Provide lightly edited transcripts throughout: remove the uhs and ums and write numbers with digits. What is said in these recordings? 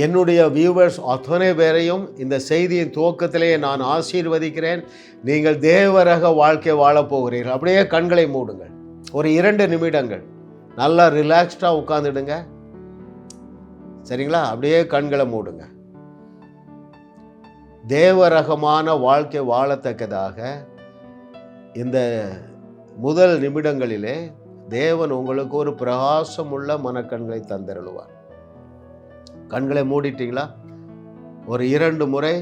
என்னுடைய வியூவர்ஸ் அத்தனை பேரையும் இந்த செய்தியின் துவக்கத்திலேயே நான் ஆசீர்வதிக்கிறேன். நீங்கள் தேவரக வாழ்க்கை வாழப்போகிறீர்கள். அப்படியே கண்களை மூடுங்கள். ஒரு 2 நிமிடங்கள் நல்லா ரிலாக்ஸ்டாக உட்காந்துடுங்க. சரிங்களா? அப்படியே கண்களை மூடுங்க. தேவரகமான வாழ்க்கை வாழத்தக்கதாக இந்த முதல் நிமிடங்களிலே தேவன் உங்களுக்கு ஒரு பிரகாசம் உள்ள மனக்கண்களை தந்தருளுவார். கண்களை மூடிட்டீங்களா? ஒரு 2 முறை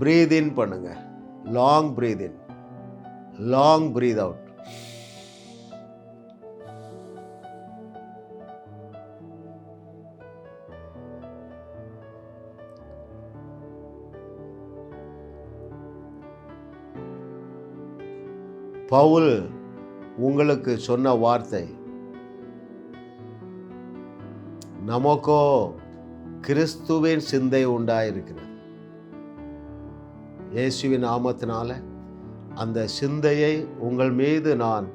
பிரீத் இன் பண்ணுங்க. லாங் பிரீத் இன், லாங் பிரீத் அவுட். பவுல் உங்களுக்கு சொன்ன வார்த்தை, நமக்கோ கிறிஸ்துவின் சிந்தை உண்டாயிருக்கிறது. இயேசுவின் நாமத்தினால அந்த சிந்தையை உங்கள் மீது நான்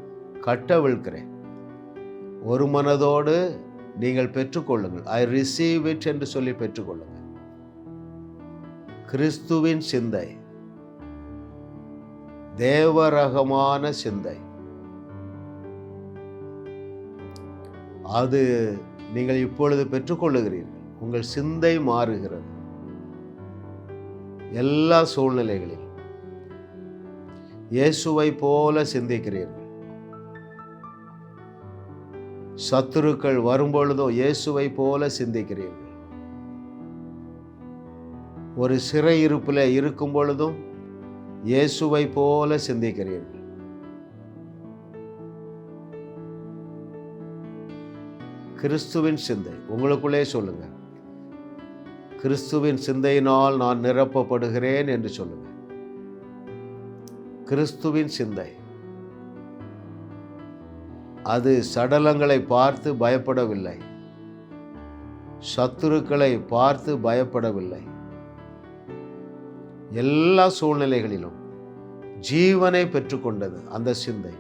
கட்டவிழ்க்கிறேன். ஒரு மனதோடு நீங்கள் பெற்றுக்கொள்ளுங்கள். ஐ ரிசீவ் இட் என்று சொல்லி பெற்றுக்கொள்ளுங்கள். கிறிஸ்துவின் சிந்தை, தேவரகமான சிந்தை, அது நீங்கள் இப்பொழுது பெற்றுக்கொள்ளுகிறீர்கள். உங்கள் சிந்தை மாறுகிறது. எல்லா சூழ்நிலைகளிலும் இயேசுவை போல சிந்திக்கிறீர்கள். சத்துருக்கள் வரும்பொழுதும் இயேசுவை போல சிந்திக்கிறீர்கள். ஒரு சிறையிருப்பில் இருக்கும் பொழுதும் இயேசுவை போல சிந்திக்கிறீர்கள். கிறிஸ்துவின் சிந்தை உங்களுக்குள்ளே சொல்லுங்க. கிறிஸ்துவின் சிந்தையினால் நான் நிரப்பப்படுகிறேன் என்று சொல்லுங்க. கிறிஸ்துவின் சிந்தை அது சடலங்களை பார்த்து பயப்படவில்லை, சத்துருக்களை பார்த்து பயப்படவில்லை. எல்லா சூழ்நிலைகளிலும் ஜீவனை பெற்றுக்கொண்டது அந்த சிந்தை.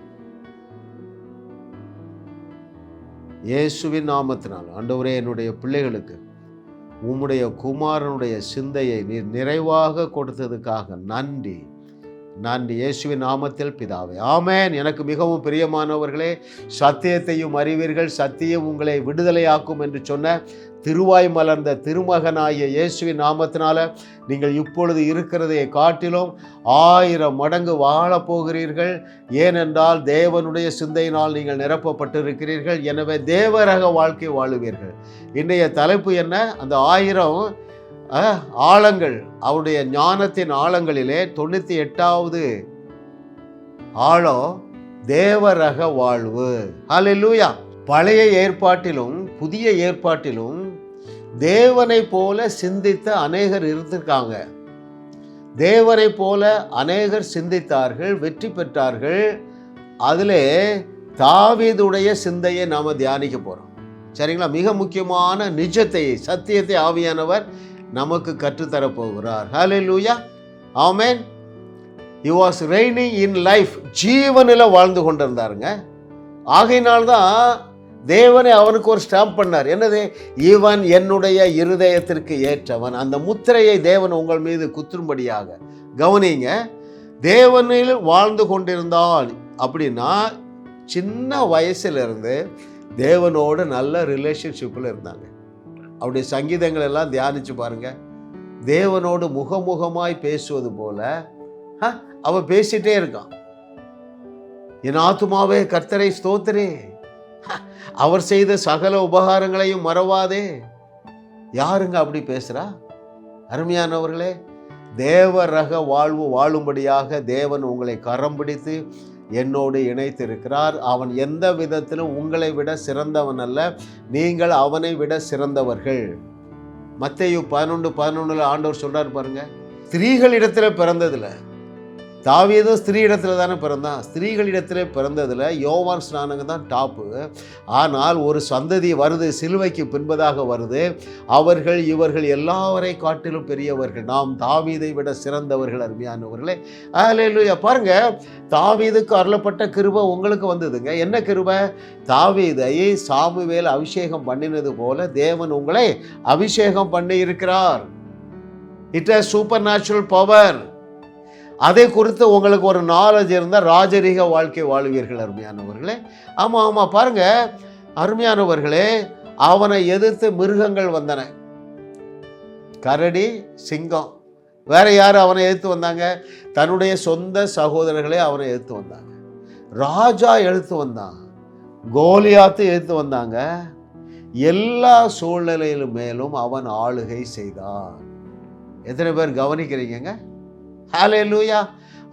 இயேசுவின் நாமத்தினால் ஆண்டவரே, என்னுடைய பிள்ளைகளுக்கு உம்முடைய குமாரனுடைய சிந்தையை நீர் நிறைவாக கொடுத்ததுக்காக நன்றி. நன்றி இயேசுவின் நாமத்தில் பிதாவே, ஆமென். எனக்கு மிகவும் பிரியமானவர்களே, சத்தியத்தையும் அறிவீர்கள், சத்தியம் உங்களை விடுதலையாக்கும் என்று சொன்ன திருவாய் மலர்ந்த திருமகனாகிய இயேசுவின் நாமத்தினால நீங்கள் இப்பொழுது இருக்கிறதை காட்டிலும் 1000 மடங்கு வாழப்போகிறீர்கள். ஏனென்றால் தேவனுடைய சிந்தையினால் நீங்கள் நிரப்பப்பட்டிருக்கிறீர்கள். எனவே தேவரக வாழ்க்கை வாழுவீர்கள். இன்றைய தலைப்பு என்ன? அந்த 1000 ஆழங்கள், அவருடைய ஞானத்தின் ஆழங்களிலே 98வது ஆழம் தேவரக வாழ்வு. ஹல்லேலூயா. பழைய ஏற்பாட்டிலும் புதிய ஏற்பாட்டிலும் தேவனை போல சிந்தித்த அநேகர் இருந்திருக்காங்க. தேவனை போல அநேகர் சிந்தித்தார்கள், வெற்றி பெற்றார்கள். அதிலே தாவீதுடைய சிந்தையை நாம் தியானிக்க போகிறோம். சரிங்களா? மிக முக்கியமான நிஜத்தை, சத்தியத்தை ஆவியானவர் நமக்கு கற்றுத்தரப்போகிறார். ஹல்லேலூயா, ஆமென். He was reigning in life. ஜீவனில் வாழ்ந்து கொண்டிருந்தாருங்க. ஆகையினால்தான் தேவனை அவனுக்கு ஒரு ஸ்டாம்ப் பண்ணார். என்னது? இவன் என்னுடைய இருதயத்திற்கு ஏற்றவன். அந்த முத்திரையை தேவன் உங்கள் மீது குத்தும்படியாக. கவனிங்க, தேவனில் வாழ்ந்து கொண்டிருந்தால் அப்படின்னா சின்ன வயசிலிருந்து தேவனோடு நல்ல ரிலேஷன்ஷிப்பில் இருந்தாங்க. அவருடைய சங்கீதங்கள் எல்லாம் தியானிச்சு பாருங்க. தேவனோடு முகமுகமாய் பேசுவது போல அவன் பேசிட்டே இருக்கான். என் ஆத்துமாவே கர்த்தரை ஸ்தோத்திரே, அவர் செய்த சகல உபகாரங்களையும் மறவாதே. யாருங்க அப்படி பேசுறா? அருமையானவர்களே, தேவரக வாழ்வு வாழும்படியாக தேவன் உங்களை கரம் பிடித்து என்னோடு இணைத்திருக்கிறார். அவன் எந்த விதத்திலும் உங்களை விட சிறந்தவன் அல்ல, நீங்கள் அவனை விட சிறந்தவர்கள். மத்தேயு 11:11 ஆண்டவர் சொல்றார் பாருங்க, ஸ்திரீகளிடத்தில் பிறந்ததில்லை, தாவீதும் ஸ்திரீ இடத்துல தானே பிறந்தான். ஸ்திரீகளிடத்திலே பிறந்ததில் யோவான் ஸ்நானங்க தான் டாப்பு. ஆனால் ஒரு சந்ததி வருது, சிலுவைக்கு பின்பதாக வருது. அவர்கள் இவர்கள் எல்லாவரை காட்டிலும் பெரியவர்கள், நாம் தாவீதை விட சிறந்தவர்கள். அருமையானவர்களே, அல்லேலூயா. பாருங்க, தாவீதுக்கு அருளப்பட்ட கிருபை உங்களுக்கு வந்ததுங்க. என்ன கிருபை? தாவீதை சாமுவேல் அபிஷேகம் பண்ணினது போல தேவன் உங்களை அபிஷேகம் பண்ணி இருக்கிறார். It has super natural power. அதை குறித்து உங்களுக்கு ஒரு நாலேஜ் இருந்தால் ராஜரீக வாழ்க்கை வாழ்வீர்கள். அருமையானவர்களே, ஆமாம் பாருங்க அருமையானவர்களே, அவனை எதிர்த்து மிருகங்கள் வந்தன. கரடி, சிங்கம். வேற யார் அவனை எதிர்த்து வந்தாங்க? தன்னுடைய சொந்த சகோதரர்களே அவனை எதிர்த்து வந்தாங்க. ராஜா எதிர்த்து வந்தான், கோலியாத்து எதிர்த்து வந்தாங்க. எல்லா சூழ்நிலையிலும் மேலும் அவன் ஆளுகை செய்தான். எத்தனை பேர் கவனிக்கிறீங்க? ஹல்லேலூயா.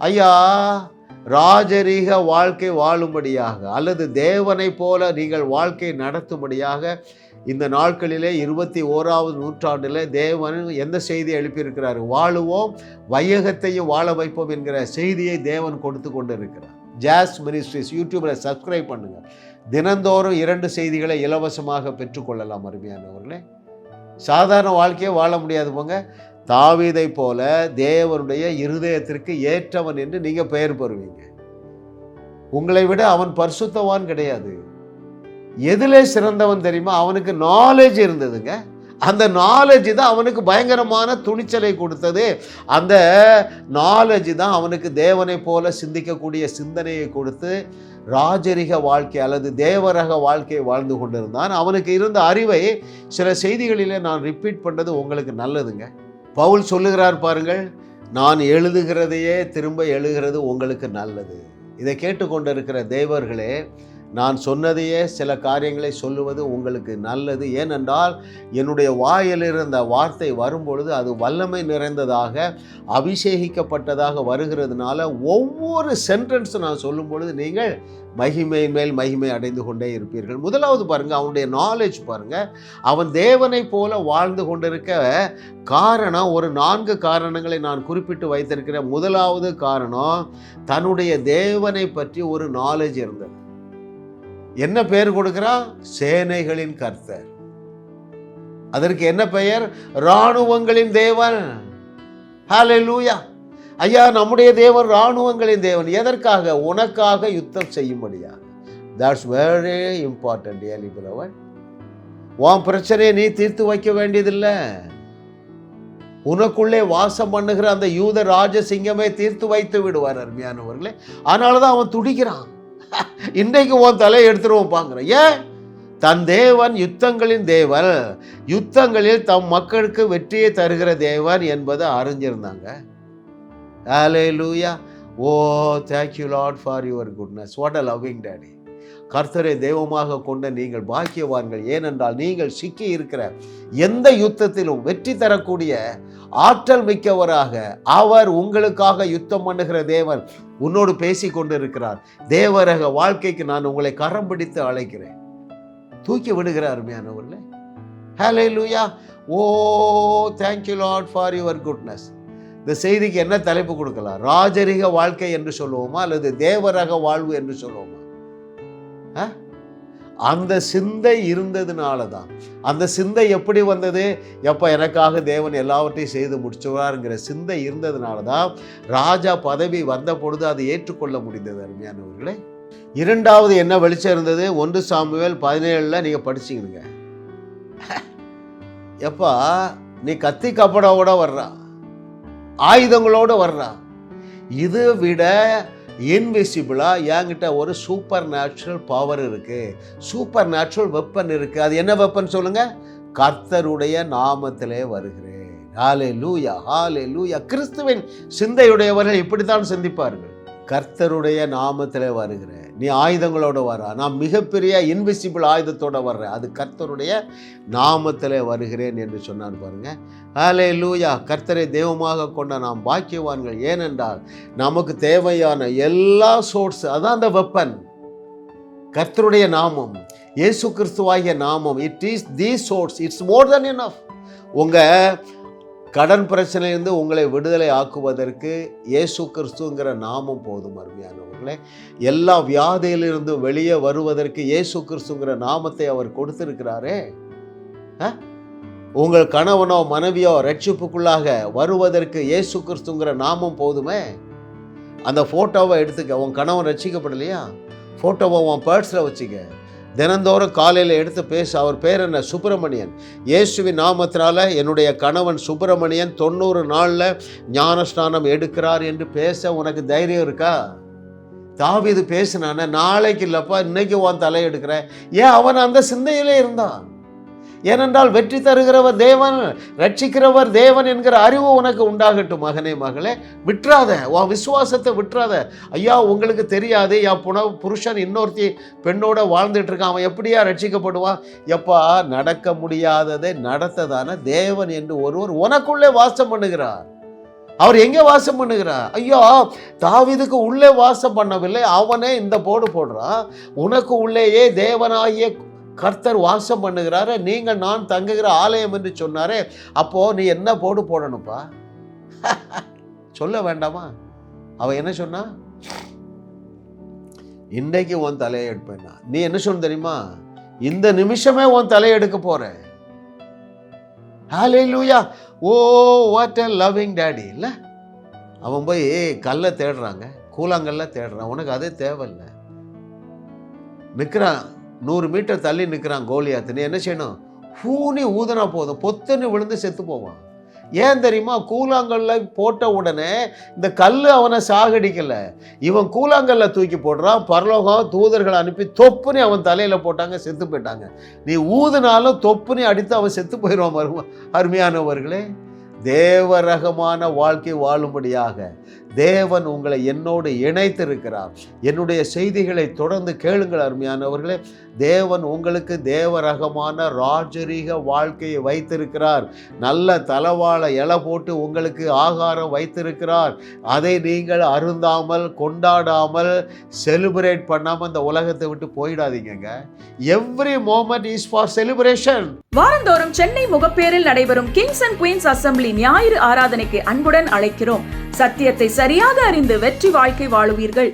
ஐயா, ராஜரீக வாழ்க்கை வாழும்படியாக அல்லது தேவனை போல நீங்கள் வாழ்க்கை நடத்தும்படியாக இந்த நாட்களிலே 21வது நூற்றாண்டில் தேவன் எந்த செய்தியை எழுப்பியிருக்கிறார்? வாழுவோம், வையகத்தையும் வாழ வைப்போம் என்கிற செய்தியை தேவன் கொடுத்து கொண்டு இருக்கிறார். ஜாஸ் மினிஸ்ட்ரிஸ் யூடியூபில் சப்ஸ்கிரைப் பண்ணுங்கள். தினந்தோறும் 2 செய்திகளை இலவசமாக பெற்றுக்கொள்ளலாம். அருமையானவர்களே, சாதாரண வாழ்க்கையை வாழ முடியாது போங்க. தாவீதை போல தேவனுடைய இருதயத்திற்கு ஏற்றவன் என்று நீங்க பெயர் பெறுவீங்க. உங்களை விட அவன் பரிசுத்தவான் கிடையாது. எதிலே சிறந்தவன் தெரியுமா? அவனுக்கு நாலேஜ் இருந்ததுங்க. அந்த நாலேஜ் தான் அவனுக்கு பயங்கரமான துணிச்சலை கொடுத்தது. அந்த நாலேஜ் தான் அவனுக்கு தேவனை போல சிந்திக்கக்கூடிய சிந்தனையை கொடுத்து ராஜரிக வாழ்க்கை அல்லது தேவரக வாழ்க்கையை வாழ்ந்து கொண்டிருந்தான். அவனுக்கு இருந்த அறிவை சில செய்திகளிலே நான் ரிப்பீட் பண்ணது உங்களுக்கு நல்லதுங்க. பவுல் சொல்லுகிறார் பாருங்கள், நான் எழுதுகிறதையே திரும்ப எழுதுகிறது உங்களுக்கு நல்லது. இதை கேட்டுக்கொண்டிருக்கிற தேவர்களே, நான் சொன்னதையே சில காரியங்களை சொல்லுவது உங்களுக்கு நல்லது. ஏனென்றால் என்னுடைய வாயிலிருந்த வார்த்தை வரும்பொழுது அது வல்லமை நிறைந்ததாக அபிஷேகிக்கப்பட்டதாக வருகிறதுனால ஒவ்வொரு சென்டென்ஸ் நான் சொல்லும் பொழுது நீங்கள் மகிமையின் மேல் மகிமை அடைந்து கொண்டே இருப்பீர்கள். முதலாவது பாருங்க, அவனுடைய நாலேஜ் பாருங்க. அவன் தேவனை போல வாழ்ந்து கொண்டிருக்க காரணம், ஒரு 4 காரணங்களை நான் குறிப்பிட்டு வைத்திருக்கிறேன். முதலாவது காரணம், தன்னுடைய தேவனை பற்றி ஒரு நாலேஜ் இருந்தது. என்ன பெயர் கொடுக்கிறான்? சேனைகளின் கர்த்தர். அதற்கு என்ன பெயர்? இராணுவங்களின் தேவன். ஹல்லேலூயா. ஐயா, நம்முடைய தேவன் இராணுவங்களின் தேவன். எதற்காக? உனக்காக யுத்தம் செய்யும்படியாக. That's very important dearly beloved. உன் பிரச்சனையை நீ தீர்த்து வைக்க வேண்டியதில்லை. உனக்குள்ளே வாசம் பண்ணுகிற அந்த யூத ராஜசிங்கமே தீர்த்து வைத்து விடுவார். அருமையானவர்களே, அதனால தான் அவன் துடிக்கிறான். இன்றைக்கு உன் தலையை எடுத்துருவோம் பாங்கிற. ஏன்? தன் தேவன் யுத்தங்களின் தேவன், யுத்தங்களில் தம் மக்களுக்கு வெற்றியை தருகிற தேவன் என்பதை அறிஞ்சிருந்தாங்க. ஹல்லேலூயா. ஓ, thank you Lord for your goodness. What a loving daddy. கர்த்தரை தெய்வமாக கொண்ட நீங்கள் பாக்கியவான்கள். ஏனென்றால் நீங்கள் சிக்கி இருக்கிற எந்த யுத்தத்திலும் வெற்றி தரக்கூடிய ஆற்றல் மிக்கவராக அவர் உங்களுக்காக யுத்தம் பண்ணுகிற தேவன் உன்னோடு பேசி கொண்டு இருக்கிறார். தேவரக வாழ்க்கைக்கு நான் உங்களை கரம் பிடித்து அழைக்கிறேன். தூக்கி விடுகிற அருமையானவர்களே. ஹல்லேலூயா. ஓ, thank you Lord for your goodness. இந்த செய்திக்கு என்ன தலைப்பு கொடுக்கலாம்? ராஜரிக வாழ்க்கை என்று சொல்லுவோமா அல்லது தேவரக வாழ்வு என்று சொல்லுவோமா? அந்த சிந்தை இருந்ததுனால தான். அந்த சிந்தை எப்படி வந்தது? எப்ப எனக்காக தேவன் எல்லாவற்றையும் செய்து முடிச்சுவாருங்கிற சிந்தை இருந்ததுனால தான் ராஜா பதவி வந்த பொழுது அதை ஏற்றுக்கொள்ள முடிந்தது. அருமையானவர்களே, இரண்டாவது என்ன வெளிச்சம் இருந்தது? 1 சாமுவேல் 17 நீங்க படிச்சீங்க. எப்பா நீ கத்தி கப்படோட வர்றா, ஆயுதங்களோடு வர்றா. இதை விட இன்விசிபிளா என்கிட்ட ஒரு சூப்பர் நேச்சுரல் பவர் இருக்கு, சூப்பர் நேச்சுரல் வெப்பன் இருக்கு. அது என்ன வெப்பன் சொல்லுங்க? கர்த்தருடைய நாமத்திலே வருகிறேன். ஹல்லேலூயா, ஹல்லேலூயா. கிறிஸ்துவின் சிந்தையுடையவர்கள் இப்படித்தான் சிந்திப்பார்கள். கர்த்தருடைய நாமத்திலே வருகிறேன். நீ ஆயுதங்களோட வர்றா, நான் மிகப்பெரிய இன்விசிபிள் ஆயுதத்தோட வர்றேன். அது கர்த்தருடைய நாமத்திலே வருகிறேன் என்று சொன்னார் பாருங்க. ஹல்லேலூயா. கர்த்தரை தெய்வமாக கொண்ட நாம் பாக்கியவான்கள். ஏனென்றால் நமக்கு தேவையான எல்லா சோர்ஸ், அதான் அந்த வெப்பன். கர்த்தருடைய நாமம், இயேசு கிறிஸ்துவாகிய நாமம். It is the source. It's more then enough. உங்க கடன் பிரச்சனையிலிருந்து உங்களை விடுதலை ஆக்குவதற்கு இயேசு கிறிஸ்துங்கிற நாமம் போதும். அருமையானவர்களே, எல்லா வியாதியிலிருந்து வெளியே வருவதற்கு இயேசு கிறிஸ்துங்கிற நாமத்தை அவர் கொடுத்திருக்கிறாரே. உங்கள் கணவனோ மனைவியோ ரட்சிப்புக்குள்ளாக வருவதற்கு இயேசு கிறிஸ்துங்கிற நாமம் போதுமே. அந்த ஃபோட்டோவை எடுத்துக்க. உன் கணவன் ரட்சிக்கப்படலையா, ஃபோட்டோவை உன் பர்ஸில் வச்சுக்க. தினந்தோறும் காலையில் எடுத்து பேச. அவர் பேர் என்ன? சுப்பிரமணியன். இயேசுவின் நாமத்தினால என்னுடைய கணவன் சுப்பிரமணியன் 90 நாளில் ஞானஸ்நானம் எடுக்கிறார் என்று பேச உனக்கு தைரியம் இருக்கா? தாவீது பேசினான, நாளைக்கு இல்லைப்பா இன்னைக்கு உன் தலை எடுக்கிறேன். ஏன்? அவன் அந்த சிந்தையிலே இருந்தான். ஏனென்றால் வெற்றி தருகிறவர் தேவன், ரட்சிக்கிறவர் தேவன் என்கிற அறிவு உனக்கு உண்டாகட்டும். மகனே மகளே, விட்டுறாத, உன் விசுவாசத்தை விட்டுறாத. ஐயா, உங்களுக்கு தெரியாது, என் புருஷன் இன்னொருத்தி பெண்ணோட வாழ்ந்துட்டு இருக்கான், அவன் எப்படியா ரட்சிக்கப்படுவான்? எப்பா, நடக்க முடியாததை நடத்ததான தேவன் என்று ஒருவர் உனக்குள்ளே வாசம் பண்ணுகிறார். அவர் எங்கே வாசம் பண்ணுகிறார்? ஐயோ, தாவீதுக்கு உள்ளே வாசம் பண்ணவில்லை, அவனே இந்த போடு போடுறான். உனக்கு உள்ளேயே தேவனாகிய கர்த்தர் வாசம் பண்ணுகிறாரு. நீங்கள் நான் தங்குகிற ஆலயம் என்று சொன்னாரே. அப்போ நீ என்ன போடு போடணும்ப்பா? சொல்ல வேண்டாமா? அவ என்ன சொன்னா? இன்னைக்கு உன் தலையை எடுப்பேன்னா. நீ என்ன சொன்ன தெரியுமா? இந்த நிமிஷமே உன் தலையை எடுக்க போற. ஹல்லேலூயா. ஓ, வாட் a loving daddy. இல்ல, அவன் போய் கல்லை தேடுறாங்க, கூழாங்கல்ல தேடுறான். உனக்கு அதே தேவையில்லை. நிற்கிறான், 100 மீட்டர் தள்ளி நிற்கிறான் கோலியாத்து. நீ என்ன செய்யணும்? பூனி ஊதுனா போதும், பொத்துன்னு விழுந்து செத்து போவான். ஏன் தெரியுமா? கூழாங்கல்ல போட்ட உடனே இந்த கல் அவனை சாகடிக்கலை. இவன் கூழாங்கல்ல தூக்கி போடுறான். பரலோகம் தூதர்களை அனுப்பி தொப்புனி அவன் தலையில் போட்டாங்க, செத்து போயிட்டாங்க. நீ ஊதுனாலும் தொப்புனி அடித்து அவன் செத்து போயிடுவான். அருமையானவர்களே, தேவரகமான வாழ்க்கை வாழும்படியாக தேவன் உங்களை என்னோடு இணைத்திருக்கிறார். என்னுடைய செய்திகளை தொடர்ந்து கேளுங்கள் அருமையானவர்களே. தேவன் உங்களுக்கு தேவரகமான ராஜரீக வாழ்க்கையை வைத்திருக்கிறார். நல்ல தலவாழை இலை போட்டு உங்களுக்கு ஆகாரம் வைத்திருக்கிறார். அதை நீங்கள் அருந்தாமல், கொண்டாடாமல், செலிப்ரேட் பண்ணாமல் இந்த உலகத்தை விட்டு போயிடாதீங்க. Every moment is for celebration. வாரந்தோறும் சென்னை முகப்பேரில் நடைபெறும் கிங்ஸ் அண்ட் குயின்ஸ் அசெம்பிளி ஞாயிறு ஆராதனைக்கு அன்புடன் அழைக்கிறோம். சத்தியத்தை சரியாக அறிந்து வெற்றி வாழ்க்கை வாழுவீர்கள்.